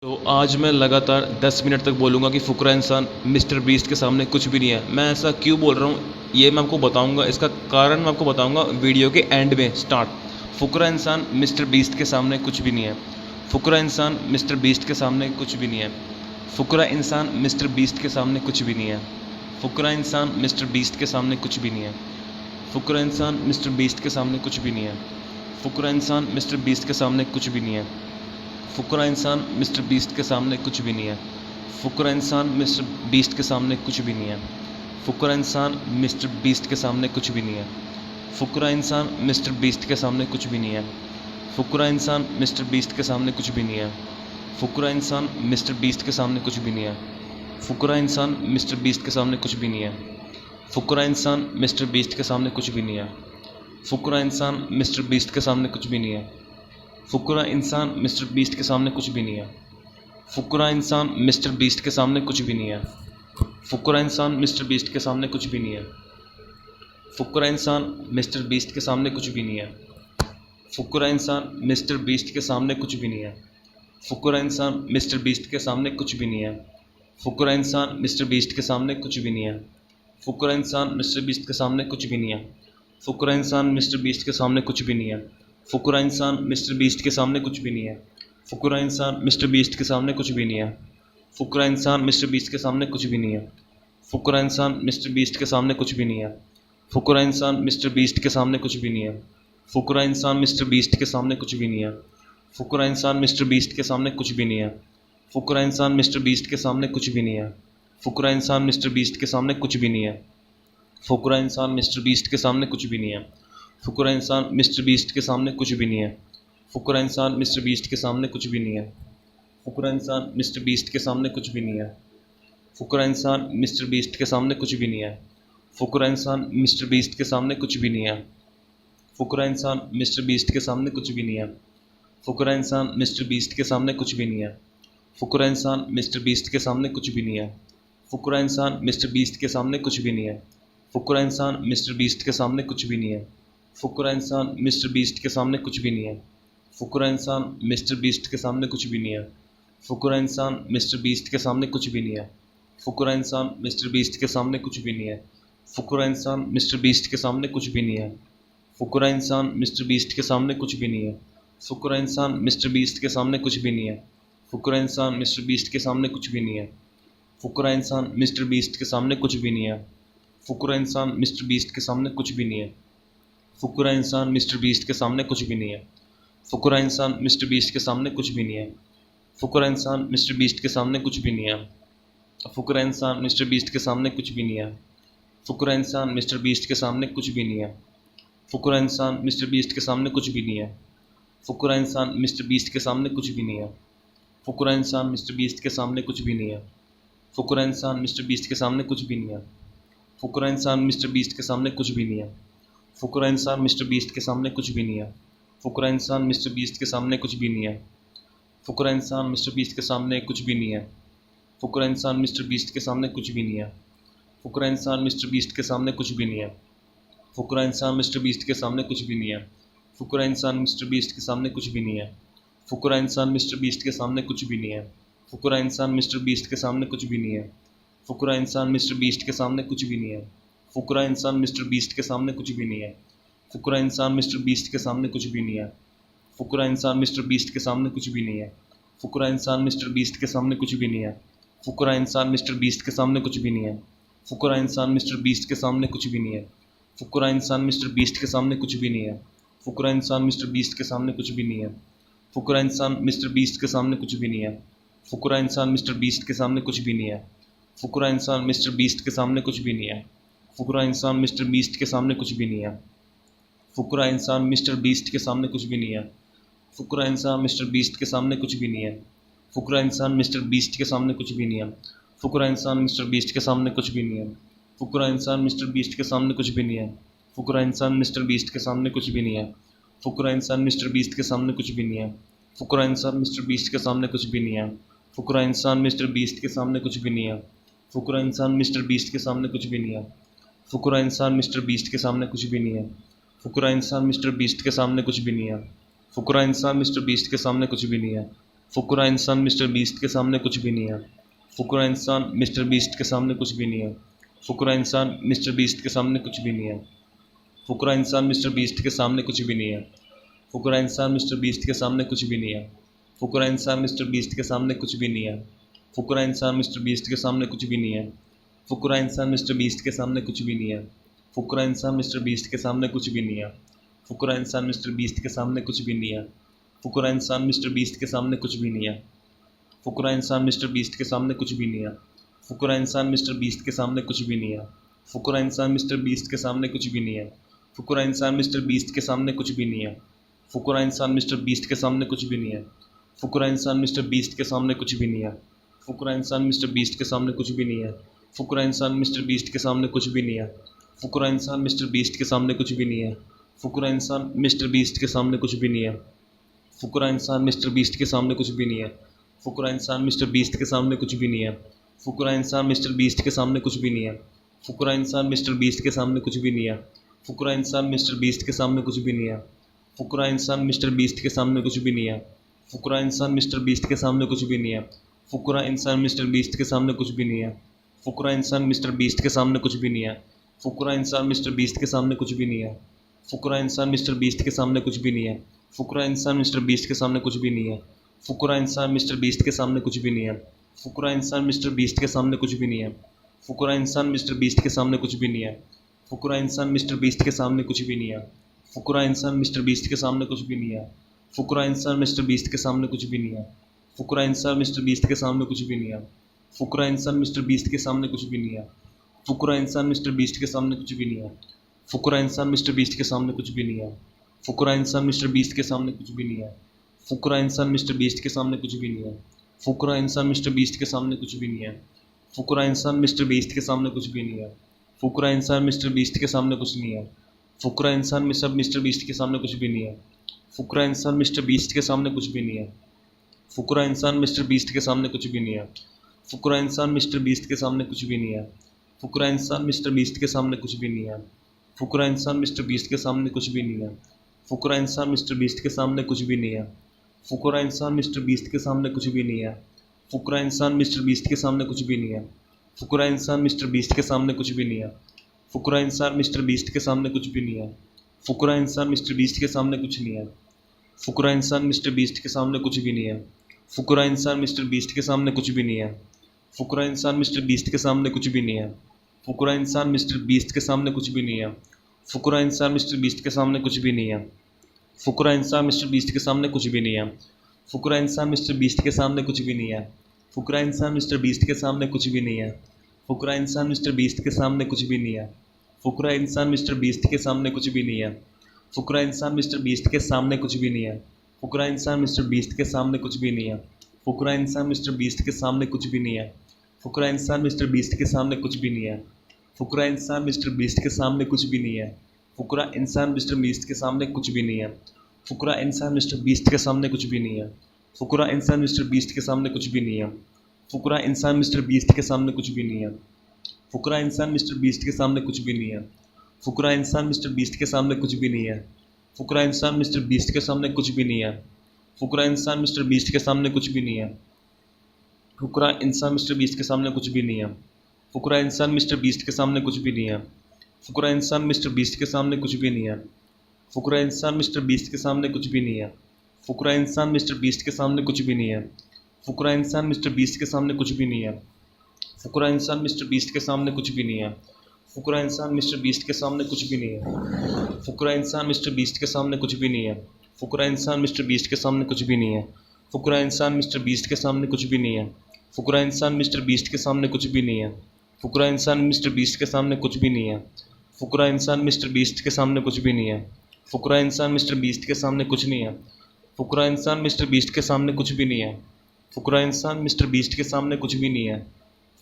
तो आज मैं लगातार 10 मिनट तक बोलूँगा कि फुकरा इंसान मिस्टर बीस्ट के सामने कुछ भी नहीं है। मैं ऐसा क्यों बोल रहा हूँ ये मैं आपको बताऊँगा, इसका कारण मैं आपको बताऊँगा वीडियो के एंड में। स्टार्ट। फुकरा इंसान मिस्टर बीस्ट के सामने कुछ भी नहीं है। फुकरा इंसान मिस्टर बीस्ट के सामने कुछ भी नहीं है। फुकरा इंसान मिस्टर बीस्ट के सामने कुछ भी नहीं है। फुकरा इंसान मिस्टर बीस्ट के सामने कुछ भी नहीं है। फुकरा इंसान मिस्टर बीस्ट के सामने कुछ भी नहीं है। फुकरा इंसान मिस्टर बीस्ट के सामने कुछ भी नहीं है। फुकरा इंसान मिस्टर बीस्ट के सामने कुछ भी नहीं है। फुकरा इंसान मिस्टर बीस्ट के सामने कुछ भी नहीं है। फुकरा इंसान मिस्टर बीस्ट के सामने कुछ भी नहीं है। फुकरा इंसान मिस्टर बीस्ट के सामने कुछ भी नहीं है। फुकरा इंसान मिस्टर बीस्ट के सामने कुछ भी नहीं है। फुकरा इंसान मिस्टर बीस्ट के सामने कुछ भी नहीं है। फुकरा इंसान मिस्टर बीस्ट के सामने कुछ भी नहीं है। फुकरा इंसान मिस्टर बीस्ट के सामने कुछ भी नहीं है। फुकरा इंसान मिस्टर बीस्ट के सामने कुछ भी नहीं है। फुकरा इंसान मिस्टर बीस्ट के सामने कुछ भी नहीं है। फुकरा इंसान मिस्टर बीस्ट के सामने कुछ भी नहीं है। फुकरा इंसान मिस्टर बीस्ट के सामने कुछ भी नहीं है। फुकरा इंसान मिस्टर बीस्ट के सामने कुछ भी नहीं है। फुकरा इंसान मिस्टर बीस्ट के सामने कुछ भी नहीं है। फुकरा इंसान मिस्टर बीस्ट के सामने कुछ भी नहीं है। फुकरा इंसान मिस्टर बीस्ट के सामने कुछ भी नहीं है। फुकरा इंसान मिस्टर बीस्ट के सामने कुछ भी नहीं है। फुकरा इंसान मिस्टर बीस्ट के सामने कुछ भी नहीं है। फुकरा इंसान मिस्टर बीस्ट के सामने कुछ भी नहीं है। फुकरा इंसान मिस्टर बीस्ट के सामने कुछ भी नहीं है। फुकरा इंसान मिस्टर बीस्ट के सामने कुछ भी नहीं है। फुकरा इंसान मिस्टर बीस्ट के सामने कुछ भी नहीं है। फुकरा इंसान मिस्टर बीस्ट के सामने कुछ भी नहीं है। फुकरा इंसान मिस्टर बीस्ट के सामने कुछ भी नहीं है। फुकरा इंसान मिस्टर बीस्ट के सामने कुछ भी नहीं है। फुकरा इंसान मिस्टर बीस्ट के सामने कुछ भी नहीं है। फुकरा इंसान मिस्टर बीस्ट के सामने कुछ भी नहीं है। फुकरा इंसान मिस्टर बीस्ट के सामने कुछ भी नहीं है। फुकरा इंसान मिस्टर बीस्ट के सामने कुछ भी नहीं है। फुकरा इंसान मिस्टर बीस्ट के सामने कुछ भी नहीं है। फुकरा इंसान मिस्टर बीस्ट के सामने कुछ भी नहीं है। फुकरा इंसान मिस्टर बीस्ट के सामने कुछ भी नहीं है। फुकरा इंसान मिस्टर बीस्ट के सामने कुछ भी नहीं है। फुकरा इंसान मिस्टर बीस्ट के सामने कुछ भी नहीं है। फुकरा इंसान मिस्टर बीस्ट के सामने कुछ भी नहीं है। फुकरा इंसान मिस्टर बीस्ट के सामने कुछ भी नहीं है। फुकरा इंसान मिस्टर बीस्ट के सामने कुछ भी नहीं है। फुकरा इंसान मिस्टर बीस्ट के सामने कुछ भी नहीं है। फुकरा इंसान मिस्टर बीस्ट के सामने कुछ भी नहीं है। फुकरा इंसान मिस्टर बीस्ट के सामने कुछ भी नहीं है। फुकरा इंसान मिस्टर बीस्ट के सामने कुछ भी नहीं है। फुकरा इंसान मिस्टर बीस्ट के सामने कुछ भी नहीं है। फुकरा इंसान मिस्टर बीस्ट के सामने कुछ भी नहीं है। फुकरा इंसान मिस्टर बीस्ट के सामने कुछ भी नहीं है। फुकरा इंसान मिस्टर बीस्ट के सामने कुछ भी नहीं है। फुकरा इंसान मिस्टर बीस्ट के सामने कुछ भी नहीं है। फुकरा इंसान मिस्टर बीस्ट के सामने कुछ भी नहीं है। फुकरा इंसान मिस्टर बीस्ट के सामने कुछ भी नहीं है। फुकरा इंसान मिस्टर बीस्ट के सामने कुछ भी नहीं है। फुकरा इंसान मिस्टर बीस्ट के सामने कुछ भी नहीं है। फुकरा इंसान मिस्टर बीस्ट के सामने कुछ भी नहीं है। फुकरा इंसान मिस्टर बीस्ट के सामने कुछ भी नहीं है। फुकरा इंसान मिस्टर बीस्ट के सामने कुछ भी नहीं है। फुकरा इंसान मिस्टर बीस्ट के सामने कुछ भी नहीं है। फुकरा इंसान मिस्टर बीस्ट के सामने कुछ भी नहीं है। फुकरा इंसान मिस्टर बीस्ट के सामने कुछ भी नहीं है। फुकरा इंसान मिस्टर बीस्ट के सामने कुछ भी नहीं है। फुकरा इंसान मिस्टर बीस्ट के सामने कुछ भी नहीं है। फुकरा इंसान मिस्टर बीस्ट के सामने कुछ भी नहीं है। फुकरा इंसान मिस्टर बीस्ट के सामने कुछ भी नहीं है। फुकरा इंसान मिस्टर बीस्ट के सामने कुछ भी नहीं है। फुकरा इंसान मिस्टर बीस्ट के सामने कुछ भी नहीं है। फुकरा इंसान मिस्टर बीस्ट के सामने कुछ भी नहीं है। फुकरा इंसान मिस्टर बीस्ट के सामने कुछ भी नहीं है। फुकरा इंसान मिस्टर बीस्ट के सामने कुछ भी नहीं है। फुकरा इंसान मिस्टर बीस्ट के सामने कुछ भी नहीं है। फुकरा इंसान मिस्टर बीस्ट के सामने कुछ भी नहीं है। फुकरा इंसान मिस्टर बीस्ट के सामने कुछ भी नहीं है। फुकरा इंसान मिस्टर बीस्ट के सामने कुछ भी नहीं है। फुकरा इंसान मिस्टर बीस्ट के सामने कुछ भी नहीं है। फुकरा इंसान मिस्टर बीस्ट के सामने कुछ भी नहीं है। फुकरा इंसान मिस्टर बीस्ट के सामने कुछ भी नहीं है। फुकरा इंसान मिस्टर बीस्ट के सामने कुछ भी नहीं है। फुकरा इंसान मिस्टर बीस्ट के सामने कुछ भी नहीं है। फुकरा इंसान मिस्टर बीस्ट के सामने कुछ भी नहीं है। फुकरा इंसान मिस्टर बीस्ट के सामने कुछ भी नहीं है। फुकरा इंसान मिस्टर बीस्ट के सामने कुछ भी नहीं है। फुकरा इंसान मिस्टर बीस्ट के सामने कुछ भी नहीं है। फुकरा इंसान मिस्टर बीस्ट के सामने कुछ भी नहीं है। फुकरा इंसान मिस्टर बीस्ट के सामने कुछ भी नहीं है। फुकरा इंसान मिस्टर बीस्ट के सामने कुछ भी नहीं है। फुकरा इंसान मिस्टर बीस्ट के सामने कुछ भी नहीं है। फुकरा इंसान मिस्टर बीस्ट के सामने कुछ भी नहीं है। फुकरा इंसान मिस्टर बीस्ट के सामने कुछ भी नहीं है। फुकरा इंसान मिस्टर बीस्ट के सामने कुछ भी नहीं है। फुकरा इंसान मिस्टर बीस्ट के सामने कुछ भी नहीं है। फुकरा इंसान मिस्टर बीस्ट के सामने कुछ भी नहीं है। फुकरा इंसान मिस्टर बीस्ट के सामने कुछ भी नहीं है। फुकरा इंसान मिस्टर बीस्ट के सामने कुछ भी नहीं है। फुकरा इंसान मिस्टर बीस्ट के सामने कुछ भी नहीं है। फुकरा इंसान मिस्टर बीस्ट के सामने कुछ भी नहीं है। फुकरा इंसान मिस्टर बीस्ट के सामने कुछ भी नहीं है। फुकरा इंसान मिस्टर बीस्ट के सामने कुछ भी नहीं है। फुकरा इंसान मिस्टर बीस्ट के सामने कुछ भी नहीं है। फुकरा इंसान मिस्टर बीस्ट के सामने कुछ भी नहीं है। फुकरा इंसान मिस्टर बीस्ट के सामने कुछ भी नहीं है। फुकरा इंसान मिस्टर बीस्ट के सामने कुछ भी नहीं है। फुकरा इंसान मिस्टर बीस्ट के सामने कुछ भी नहीं है। फुकरा इंसान मिस्टर बीस्ट के सामने कुछ भी नहीं है। फुकरा इंसान मिस्टर बीस्ट के सामने कुछ भी नहीं है। फुकरा इंसान मिस्टर बीस्ट के सामने कुछ भी नहीं है। फुकरा इंसान मिस्टर बीस्ट के सामने कुछ भी नहीं है। फुकरा इंसान मिस्टर बीस्ट के सामने कुछ भी नहीं है। फुकरा इंसान मिस्टर बीस्ट के सामने कुछ भी नहीं है। फुकरा इंसान मिस्टर बीस्ट के सामने कुछ भी नहीं है। फुकरा इंसान मिस्टर बीस्ट के सामने कुछ भी नहीं है। फुकरा इंसान मिस्टर बीस्ट के सामने कुछ भी नहीं है। फुकरा इंसान मिस्टर बीस्ट के सामने कुछ भी नहीं है। फुकरा इंसान मिस्टर बीस्ट के सामने कुछ भी नहीं है। फुकरा इंसान मिस्टर बीस्ट के सामने कुछ भी नहीं है। फुकरा इंसान मिस्टर बीस्ट के सामने कुछ भी नहीं है। फुकरा इंसान मिस्टर बीस्ट के सामने कुछ भी नहीं है। फुकरा इंसान मिस्टर बीस्ट के सामने कुछ भी नहीं है। फुकरा इंसान मिस्टर बीस्ट के सामने कुछ भी नहीं है। फुकरा इंसान मिस्टर बीस्ट के सामने कुछ भी नहीं है। फुकरा इंसान मिस्टर बीस्ट के सामने कुछ भी नहीं है। फुकरा इंसान मिस्टर बीस्ट के सामने कुछ भी नहीं है। फुकरा इंसान मिस्टर बीस्ट के सामने कुछ भी नहीं है। फुकरा इंसान मिस्टर बीस्ट के सामने कुछ भी नहीं है। फुकरा इंसान मिस्टर बीस्ट के सामने कुछ भी नहीं है। फुकरा इंसान मिस्टर बीस्ट के सामने कुछ भी नहीं है। फुकरा इंसान मिस्टर बीस्ट के सामने कुछ भी नहीं है। फुकरा इंसान मिस्टर बीस्ट के सामने कुछ भी नहीं है। फुकरा इंसान मिस्टर बीस्ट के सामने कुछ भी नहीं है। फुकरा इंसान मिस्टर बीस्ट के सामने कुछ भी नहीं है। फुकरा इंसान मिस्टर बीस्ट के सामने कुछ भी नहीं है। फुकरा इंसान मिस्टर बीस्ट के सामने कुछ भी नहीं है। फुकरा इंसान मिस्टर बीस्ट के सामने कुछ भी नहीं है। फुकरा इंसान मिस्टर बीस्ट के सामने कुछ भी नहीं है। फुकरा इंसान मिस्टर बीस्ट के सामने कुछ भी नहीं है। फुकरा इंसान मिस्टर बीस्ट के सामने कुछ भी नहीं है। फुकरा इंसान मिस्टर बीस्ट के सामने कुछ भी नहीं है। फुकरा इंसान मिस्टर बीस्ट के सामने कुछ भी नहीं है। फुकरा इंसान मिस्टर बीस्ट के सामने कुछ भी नहीं है। फुकरा इंसान मिस्टर बीस्ट के सामने कुछ भी नहीं है। फुकरा इंसान मिस्टर बीस्ट के सामने कुछ भी नहीं है। फुकरा इंसान मिस्टर बीस्ट के सामने कुछ भी नहीं है। फुकरा इंसान मिस्टर बीस्ट के सामने कुछ भी नहीं है। फुकरा इंसान मिस्टर बीस्ट के सामने कुछ भी नहीं है। फुकरा इंसान मिस्टर बीस्ट के सामने कुछ भी नहीं है। फुकरा इंसान मिस्टर बीस्ट के सामने कुछ नहीं है। फुकरा इंसान मिस्टर बीस्ट के सामने कुछ भी नहीं है। फुकरा इंसान मिस्टर बीस्ट के सामने कुछ भी नहीं है। फुकरा इंसान मिस्टर बीस्ट के सामने कुछ भी नहीं है। फुकरा इंसान मिस्टर बीस्ट के सामने कुछ भी नहीं है। फुकरा इंसान मिस्टर बीस्ट के सामने कुछ भी नहीं है। फुकरा इंसान मिस्टर बीस्ट के सामने कुछ भी नहीं है। फुकरा इंसान मिस्टर बीस्ट के सामने कुछ भी नहीं है। फुकरा इंसान मिस्टर बीस्ट के सामने कुछ भी नहीं है। फुकरा इंसान मिस्टर बीस्ट के सामने कुछ भी नहीं है। फुकरा इंसान मिस्टर बीस्ट के सामने कुछ भी नहीं है। फुकरा इंसान मिस्टर बीस्ट के सामने कुछ भी नहीं है। फुकरा इंसान मिस्टर बीस्ट के सामने कुछ नहीं है। फुकरा इंसान मिस्टर बीस्ट के सामने कुछ भी नहीं है। फुकरा इंसान मिस्टर बीस्ट के सामने कुछ भी नहीं है। फुकरा इंसान मिस्टर बीस्ट के सामने कुछ भी नहीं है। फुकरा इंसान मिस्टर बीस्ट के सामने कुछ भी नहीं है। फुकरा इंसान मिस्टर बीस्ट के सामने कुछ भी नहीं है। फुकरा इंसान मिस्टर बीस्ट के सामने कुछ भी नहीं है। फुकरा इंसान मिस्टर बीस्ट के सामने कुछ भी नहीं है। फुकरा इंसान मिस्टर बीस्ट के सामने कुछ भी नहीं है। फुकरा इंसान मिस्टर बीस्ट के सामने कुछ भी नहीं है। फुकरा इंसान मिस्टर बीस्ट के सामने कुछ भी नहीं है। फुकरा इंसान मिस्टर बीस्ट के सामने कुछ भी नहीं है। फुकरा इंसान मिस्टर बीस्ट के सामने कुछ भी नहीं है। फुकरा इंसान मिस्टर बीस्ट के सामने कुछ भी नहीं है। फुकरा इंसान मिस्टर बीस्ट के सामने कुछ भी नहीं है। फुकरा इंसान मिस्टर बीस्ट के सामने कुछ भी नहीं है। फुकरा इंसान मिस्टर बीस्ट के सामने कुछ भी नहीं है। फुकरा इंसान मिस्टर बीस्ट के सामने कुछ भी नहीं है। फुकरा इंसान मिस्टर बीस्ट के सामने कुछ भी नहीं है। फुकरा इंसान मिस्टर बीस्ट के सामने कुछ भी नहीं है। फुकरा इंसान मिस्टर बीस्ट के सामने कुछ भी नहीं है। फुकरा इंसान मिस्टर बीस्ट के सामने कुछ भी नहीं है। फुकरा इंसान मिस्टर बीस्ट के सामने कुछ भी नहीं है। फुकरा इंसान मिस्टर बीस्ट के सामने कुछ भी नहीं है। फुकरा इंसान मिस्टर बीस्ट के सामने कुछ भी नहीं है। फुकरा इंसान मिस्टर बीस्ट के सामने कुछ भी नहीं है। फुकरा इंसान मिस्टर बीस्ट के सामने कुछ भी नहीं है। फुकरा इंसान मिस्टर बीस्ट के सामने कुछ भी नहीं है। फुकरा इंसान मिस्टर बीस्ट के सामने कुछ भी नहीं है। फुकरा इंसान मिस्टर बीस्ट के सामने कुछ भी नहीं है। फुकरा इंसान मिस्टर बीस्ट के सामने कुछ भी नहीं है। फुकरा इंसान मिस्टर बीस्ट के सामने कुछ भी नहीं है। फुकरा इंसान मिस्टर बीस्ट के सामने कुछ भी नहीं है। फुकरा इंसान मिस्टर बीस्ट के सामने कुछ भी नहीं है। फुकरा इंसान मिस्टर बीस्ट के सामने कुछ भी नहीं है। फुकरा इंसान मिस्टर बीस्ट के सामने कुछ भी नहीं है। फुकरा इंसान मिस्टर बीस्ट के सामने कुछ भी नहीं है। फुकरा इंसान मिस्टर बीस्ट के सामने कुछ भी नहीं है। फुकरा इंसान मिस्टर बीस्ट के सामने कुछ नहीं है। फुकरा इंसान मिस्टर बीस्ट के सामने कुछ भी नहीं है। फुकरा इंसान मिस्टर बीस्ट के सामने कुछ भी नहीं है।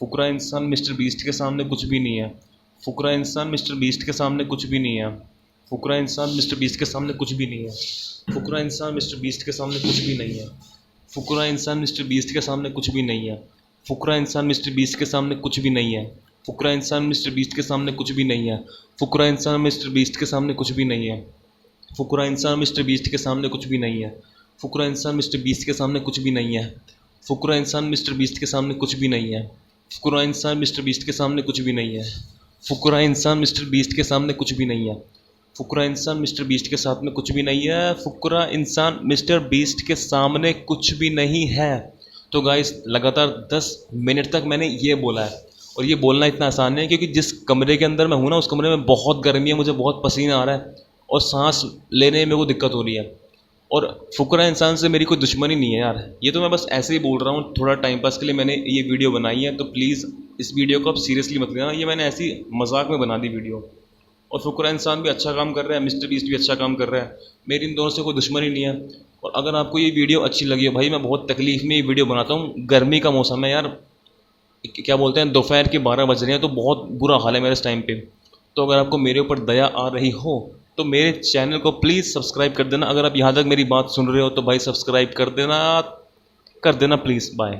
फुकरा इंसान मिस्टर बीस्ट के सामने कुछ भी नहीं है। फुकरा इंसान मिस्टर बीस्ट के सामने कुछ भी नहीं है। फुकरा इंसान मिस्टर बीस्ट के सामने कुछ भी नहीं है। फुकरा इंसान मिस्टर बीस्ट के सामने कुछ भी नहीं है। फुकरा इंसान मिस्टर बीस्ट के सामने कुछ भी नहीं है। फुकरा इंसान मिस्टर बीस्ट के सामने कुछ भी नहीं है। फुकरा इंसान मिस्टर बीस्ट के सामने कुछ भी नहीं है। फुकरा इंसान मिस्टर बीस्ट के सामने कुछ भी नहीं है। फुकरा इंसान मिस्टर बीस्ट के सामने कुछ भी नहीं है। फुकरा इंसान मिस्टर बीस्ट के सामने कुछ भी नहीं है। फुकरा इंसान मिस्टर बीस्ट के सामने कुछ भी नहीं है। फुकरा इंसान मिस्टर बीस्ट के सामने कुछ भी नहीं है। फुकरा इंसान मिस्टर बीस्ट के सामने कुछ भी नहीं है। फुकरा इंसान मिस्टर बीस्ट के सामने कुछ भी नहीं है। फुकरा इंसान मिस्टर बीस्ट के सामने कुछ भी नहीं है। तो गाइस लगातार 10 मिनट तक मैंने ये बोला है, और ये बोलना इतना आसान है क्योंकि जिस कमरे के अंदर मैं हूँ ना, उस कमरे में बहुत गर्मी है, मुझे बहुत पसीना आ रहा है और सांस लेने में मेरे को दिक्कत हो रही है। और फुकरा इंसान से मेरी कोई दुश्मनी नहीं है यार, ये तो मैं बस ऐसे ही बोल रहा हूँ, थोड़ा टाइम पास के लिए मैंने ये वीडियो बनाई है। तो प्लीज़ इस वीडियो को आप सीरियसली मत लेना, ये मैंने ऐसी मजाक में बना दी वीडियो। और फुकरा इंसान भी अच्छा काम कर रहा है, मिस्टर बीस्ट भी अच्छा काम कर रहा है, मेरी इन दोनों से कोई दुश्मनी नहीं है। और अगर आपको ये वीडियो अच्छी लगी हो, भाई मैं बहुत तकलीफ़ में ये वीडियो बनाता हूँ, गर्मी का मौसम है यार, क्या बोलते हैं, दोपहर के 12 बज रहे हैं, तो बहुत बुरा हाल है मेरे इस टाइम पे। तो अगर आपको मेरे ऊपर दया आ रही हो तो मेरे चैनल को प्लीज़ सब्सक्राइब कर देना। अगर आप यहाँ तक मेरी बात सुन रहे हो तो भाई सब्सक्राइब कर देना प्लीज़। बाय।